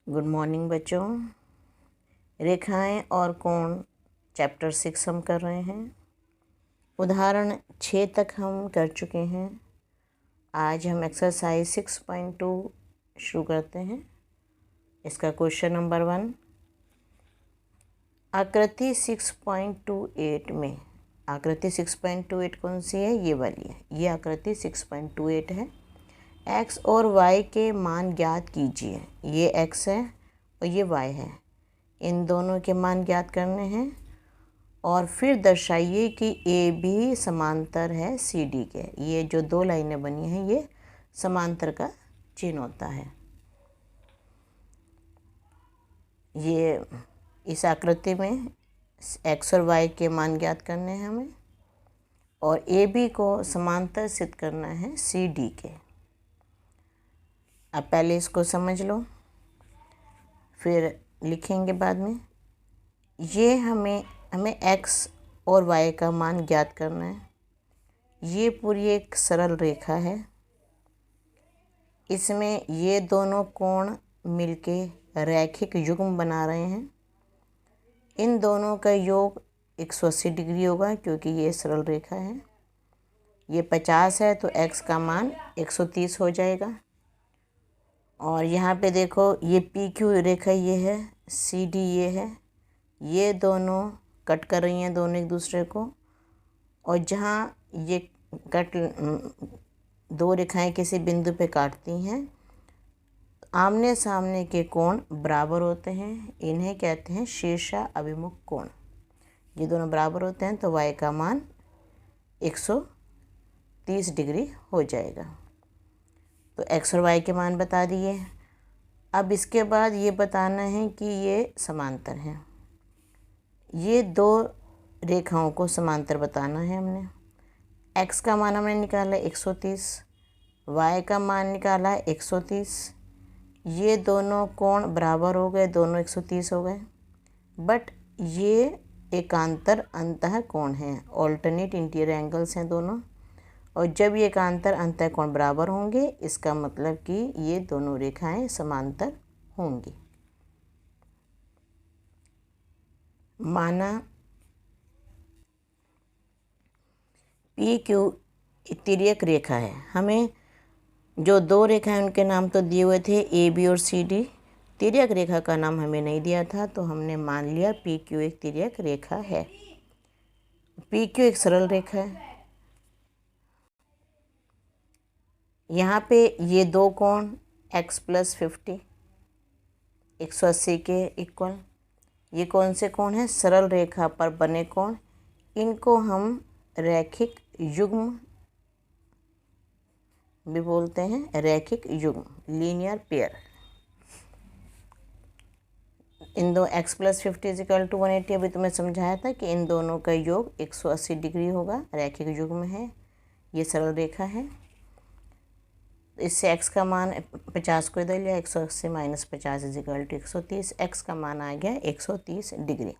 Good morning बच्चों। रेखाएं और कोण चैप्टर 6 हम कर रहे हैं। उदाहरण 6 तक हम कर चुके हैं। आज हम एक्सरसाइज 6.2 शुरू करते हैं। इसका क्वेश्चन नंबर 1, आकृति 6.28 में, आकृति 6.28 कौन सी है? ये वाली है। ये आकृति 6.28 है। x और y के मान ज्ञात कीजिए। ये x है और ये y है। इन दोनों के मान ज्ञात करने हैं और फिर दर्शाइए कि ए बी समांतर है सी डी के। ये जो दो लाइनें बनी हैं ये समांतर का चिन्ह होता है। ये इस आकृति में x और y के मान ज्ञात करने हैं हमें और ए बी को समांतर सिद्ध करना है सी डी के। अब पहले इसको समझ लो, फिर लिखेंगे बाद में। ये हमें x और y का मान ज्ञात करना है। ये पूरी एक सरल रेखा है। इसमें ये दोनों कोण मिलके रैखिक युग्म बना रहे हैं। इन दोनों का योग 180 डिग्री होगा क्योंकि ये सरल रेखा है। ये 50 है तो x का मान 130 हो जाएगा। और यहाँ पे देखो ये पी क्यू रेखा ये है, सी डी ये है। ये दोनों कट कर रही हैं दोनों एक दूसरे को, और जहाँ ये कट दो रेखाएं किसी बिंदु पे काटती हैं, आमने सामने के कोण बराबर होते हैं। इन्हें कहते हैं शीर्षा अभिमुख कोण। ये दोनों बराबर होते हैं तो y का मान 130 डिग्री हो जाएगा। तो x और y के मान बता दिए। अब इसके बाद ये बताना है कि ये समांतर हैं। ये दो रेखाओं को समांतर बताना है हमने। x का मान हमने निकाला 130, y का मान निकाला 130। ये दोनों कोण बराबर हो गए, दोनों 130 हो गए। बट ये एकांतर अंतः कोण हैं, ऑल्टरनेट इंटीरियर एंगल्स हैं दोनों। और जब ये एकांतर अंतः कोण बराबर होंगे इसका मतलब कि ये दोनों रेखाएं समांतर होंगी। माना पी क्यू तिर्यक रेखा है। हमें जो दो रेखाएं उनके नाम तो दिए हुए थे ए बी और सी डी। तिर्यक रेखा का नाम हमें नहीं दिया था तो हमने मान लिया पी क्यू एक तिर्यक रेखा है। पी क्यू एक सरल रेखा है। यहाँ पे ये दो कोण x + 50 180 के इक्वल, ये कौन से कोण हैं? सरल रेखा पर बने कोण। इनको हम रैखिक युग्म भी बोलते हैं, रैखिक युग्म, लीनियर पेयर। इन दो x + 50 = 180। अभी तुम्हें समझाया था कि इन दोनों का योग 180 डिग्री होगा, रैखिक युग्म है। ये सरल रेखा है। इससे x का मान 50 को इधर लिया, 180 - 50 = 130। x का मान आ गया 130 डिग्री।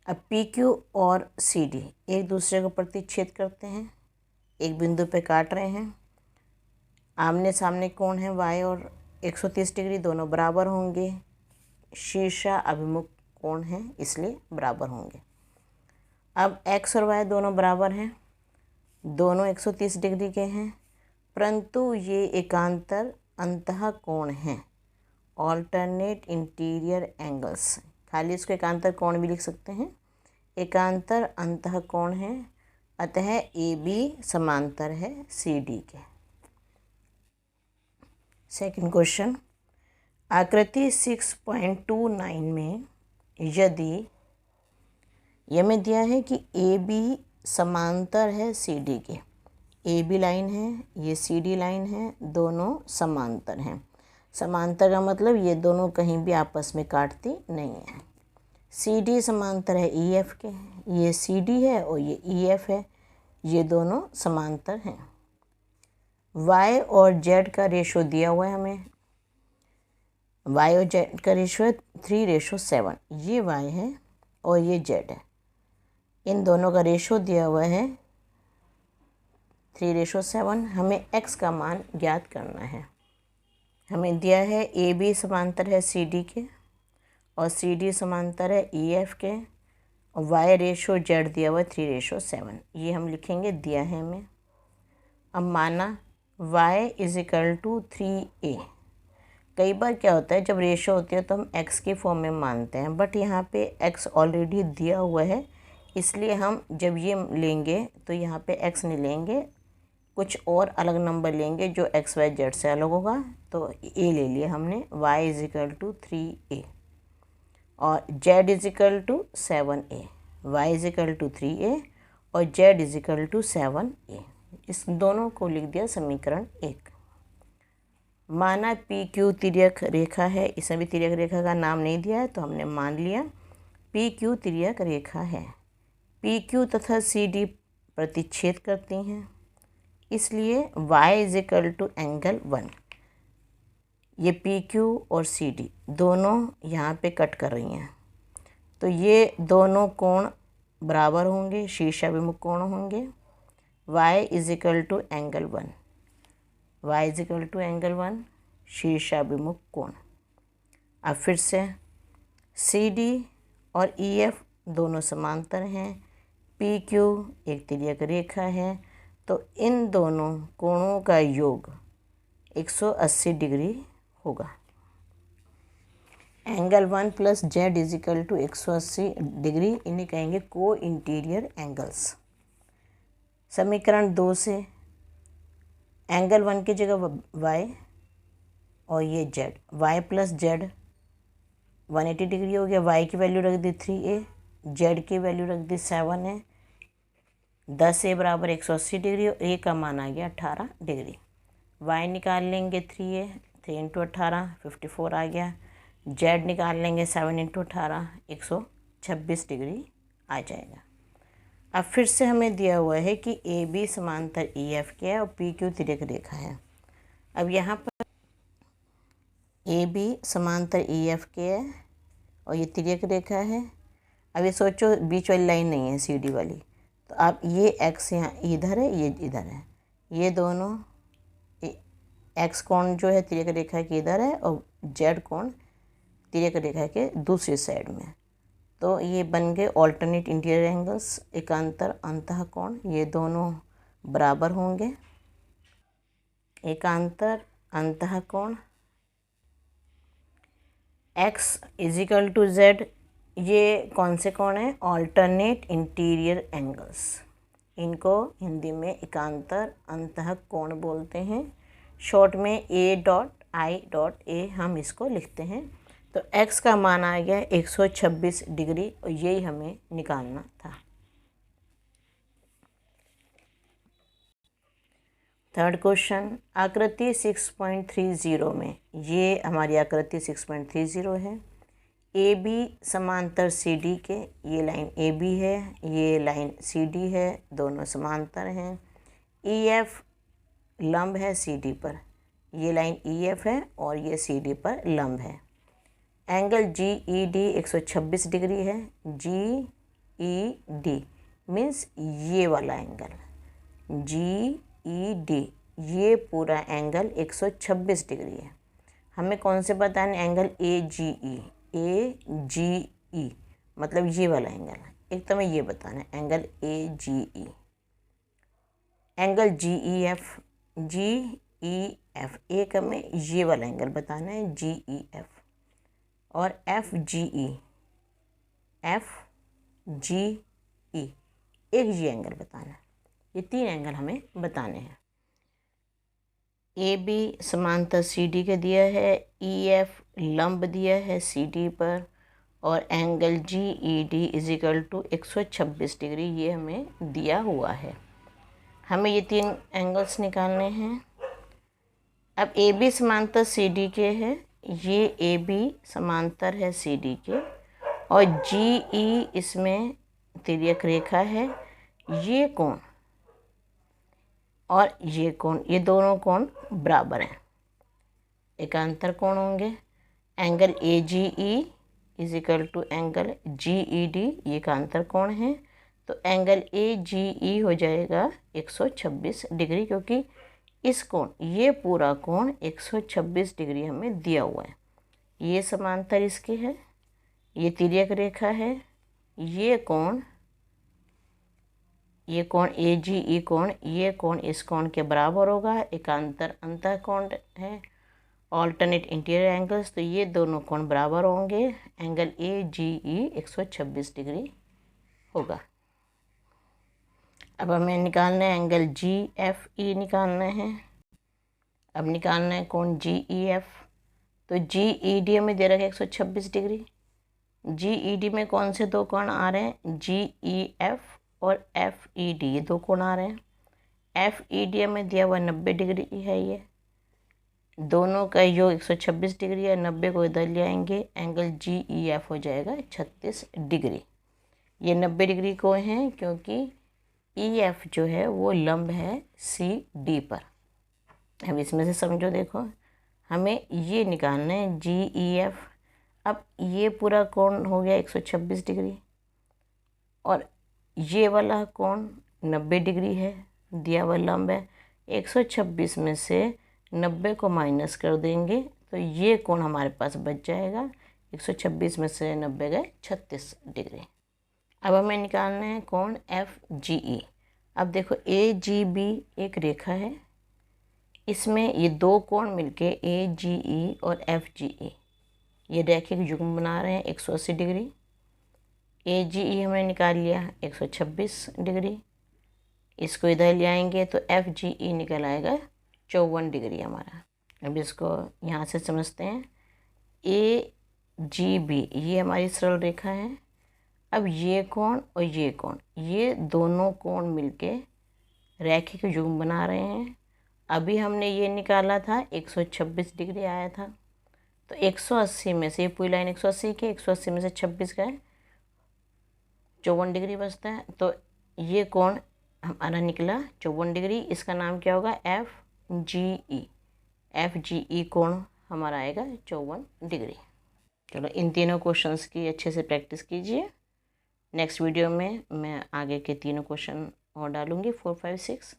अब पी क्यू और सी डी एक दूसरे को प्रतिच्छेद करते हैं, एक बिंदु पे काट रहे हैं। आमने सामने कोण है y और 130 डिग्री, दोनों बराबर होंगे। शीर्षा अभिमुख कोण है इसलिए बराबर होंगे। अब x और y दोनों बराबर हैं, दोनों 130 डिग्री के हैं, परंतु ये एकांतर अंतः कोण हैं, ऑल्टरनेट इंटीरियर एंगल्स। खाली इसको एकांतर कोण भी लिख सकते हैं। एकांतर अंतः कोण है, अतः ए बी समांतर है सी डी के। सेकंड क्वेश्चन, आकृति 6.29 में यदि यह में दिया है कि ए बी समांतर है सी डी के। ए बी लाइन है, ये सी डी लाइन है, दोनों समांतर हैं। समांतर का मतलब ये दोनों कहीं भी आपस में काटती नहीं है। सी डी समांतर है ई एफ के, ये सी डी है और ये ई एफ है, ये दोनों समांतर हैं। y और z का रेशो दिया हुआ है हमें। y और z का रेशो है 3:7। ये y है और ये z है। इन दोनों का रेशो दिया हुआ है 3:7। हमें x का मान ज्ञात करना है। हमें दिया है ए बी समांतर है सी डी के और सी डी समांतर है ई एफ के और वाई रेशो जेड दिया हुआ है 3:7। ये हम लिखेंगे, दिया है हमें। अब माना y = 3a। कई बार क्या होता है, जब रेशो होती है तो हम x की फॉर्म में मानते हैं, बट यहाँ पे x ऑलरेडी दिया हुआ है, इसलिए हम जब ये लेंगे तो यहाँ पे x नहीं लेंगे, कुछ और अलग नंबर लेंगे जो x y z से अलग होगा। तो a ले लिया हमने, y = 3a और z = 7a। y = 3a और z = 7a। इस दोनों को लिख दिया समीकरण 1। माना पी क्यू तिर्यक रेखा है, इसमें भी तिर्यक रेखा का नाम नहीं दिया है तो हमने मान लिया पी क्यू तिर्यक रेखा है। पी क्यू तथा सी डी प्रतिच्छेद करती हैं, इसलिए y = एंगल 1। ये पी क्यू और सी डी दोनों यहाँ पे कट कर रही हैं, तो ये दोनों कोण बराबर होंगे, शीर्षाभिमुख कोण होंगे। y = एंगल 1, y = एंगल 1 शीर्षाभिमुख कोण। अब फिर से सी डी और ई एफ दोनों समांतर हैं, पी क्यू एक तिर्यक रेखा है, तो इन दोनों कोणों का योग 180 डिग्री होगा। एंगल 1 + z = 180 डिग्री, इन्हें कहेंगे को इंटीरियर एंगल्स। समीकरण 2 से एंगल 1 की जगह y और ये z, y + z 180 डिग्री हो गया। y की वैल्यू रख दी 3a, z की वैल्यू रख दी 7a, 10a = 180 डिग्री और a का मान आ गया 18 डिग्री। y निकाल लेंगे 3a, 3 × 18 54 आ गया। z निकाल लेंगे 7 × 18 126 डिग्री आ जाएगा। अब फिर से हमें दिया हुआ है कि ए बी समांतर ई एफ के है और पी क्यू तिर्यक रेखा है। अब यहाँ पर ए बी समांतर ई एफ के है और ये तिर्यक रेखा है। अब ये सोचो बीच वाली लाइन नहीं है सी डी वाली, तो आप ये एक्स यहाँ इधर है, ये इधर है, ये दोनों एक्स कोण जो है तिर्यक रेखा के इधर है और जेड कोण तिर्यक रेखा के दूसरी साइड में, तो ये बन गए ऑल्टरनेट इंटीरियर एंगल्स, एकांतर अंतः कोण। ये दोनों बराबर होंगे, एकांतर अंतः कोण। x = z, ये कौन से कोण हैं? Alternate interior angles. इनको हिंदी में एकांतर अंतः कोण बोलते हैं। शॉर्ट में a.i.a हम इसको लिखते हैं। तो x का मान आ गया 126 डिग्री और यही हमें निकालना था। थर्ड क्वेश्चन, आकृति 6.30 में, ये हमारी आकृति 6.30 है। ए बी समांतर सी डी के, ये लाइन ए बी है, ये लाइन सी डी है, दोनों समांतर हैं। ई एफ लंब है सी डी पर, ये लाइन ई एफ है और ये सी डी पर लंब है। Angle G E D 126 degree है। जी ई डी मीन्स ये वाला एंगल, जी ई डी ये पूरा एंगल 126 डिग्री है। हमें कौन से बताना है? Angle A G E, A G ई मतलब ये वाला एंगल है। एक तो हमें ये बताना है angle A G E. Angle G E F, G E F, एक हमें ये वाला एंगल बताना है जी ई एफ। और F G E, F G E एक जी एंगल बताना है। ये 3 एंगल हमें बताने हैं। ए बी समांतर सी डी के दिया है, ई एफ लंब दिया है सी डी पर और angle G E D = 126 degree ये हमें दिया हुआ है। हमें ये 3 एंगल्स निकालने हैं। अब ए बी समांतर सी डी के है, ये ए बी समांतर है सी डी के और जी ई इसमें तिर्यक रेखा है। ये कोण और ये कोण, ये दोनों कोण बराबर हैं, एकांतर कोण होंगे। Angle A G E = angle G E D ये एकांतर कोण है, तो एंगल ए जी ई हो जाएगा 126 डिग्री, क्योंकि इस कोण, ये पूरा कोण 126 डिग्री हमें दिया हुआ है। ये समांतर इसके है, ये तिर्यक रेखा है, ये कोण AGE कोण, ये कोण इस कोण के बराबर होगा। एकांतर अंतः कोण है, ऑल्टरनेट इंटीरियर एंगल्स, तो ये दोनों कोण बराबर होंगे। एंगल AGE 126 डिग्री होगा। अब हमें निकालना है एंगल GFE निकालना है। अब निकालना है कोण GEF। तो GED में दे रखा है 126 डिग्री। GED में कौन से दो कोण आ रहे हैं? GEF और FED, ये दो कोण आ रहे हैं। FED में दिया हुआ 90 डिग्री है। ये दोनों का योग 126 डिग्री है। 90 को इधर ले आएंगे, एंगल GEF हो जाएगा 36 डिग्री। ये 90 डिग्री को है क्योंकि EF जो है वो लंब है CD पर। अब इसमें से समझो, देखो हमें ये निकालना है GEF। अब ये पूरा कोण हो गया 126 डिग्री और ये वाला कोण 90 डिग्री है, दिया हुआ लंब है। 126 में से 90 को माइनस कर देंगे तो ये कोण हमारे पास बच जाएगा। 126 में से 90 गए 36 डिग्री। अब हमें निकालना है कोण FGE। अब देखो AGB एक रेखा है, इसमें ये दो कोण मिलके AGE और FGE ये रैखिक युग्म बना रहे हैं 180 डिग्री। AGE हमने निकाल लिया 126 डिग्री, इसको इधर ले आएंगे तो FGE निकल आएगा 54 डिग्री हमारा। अब इसको यहाँ से समझते हैं। AGB ये हमारी सरल रेखा है। अब ये कोण और ये कोण, ये दोनों कोण मिलके रैखिक युग्म बना रहे हैं। अभी हमने ये निकाला था 126 डिग्री आया था, तो 180 में से, ये पूरी लाइन 180 के, 180 में से 26 का 54 डिग्री बचता है। तो ये कोण हमारा निकला 54 डिग्री। इसका नाम क्या होगा? FGE। FGE कोण हमारा आएगा 54 डिग्री। चलो इन तीनों क्वेश्चंस की अच्छे से प्रैक्टिस कीजिए। नेक्स्ट वीडियो में मैं आगे के तीनों क्वेश्चन और डालूँगी 4, 5, 6।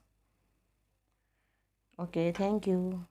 Okay, thank you.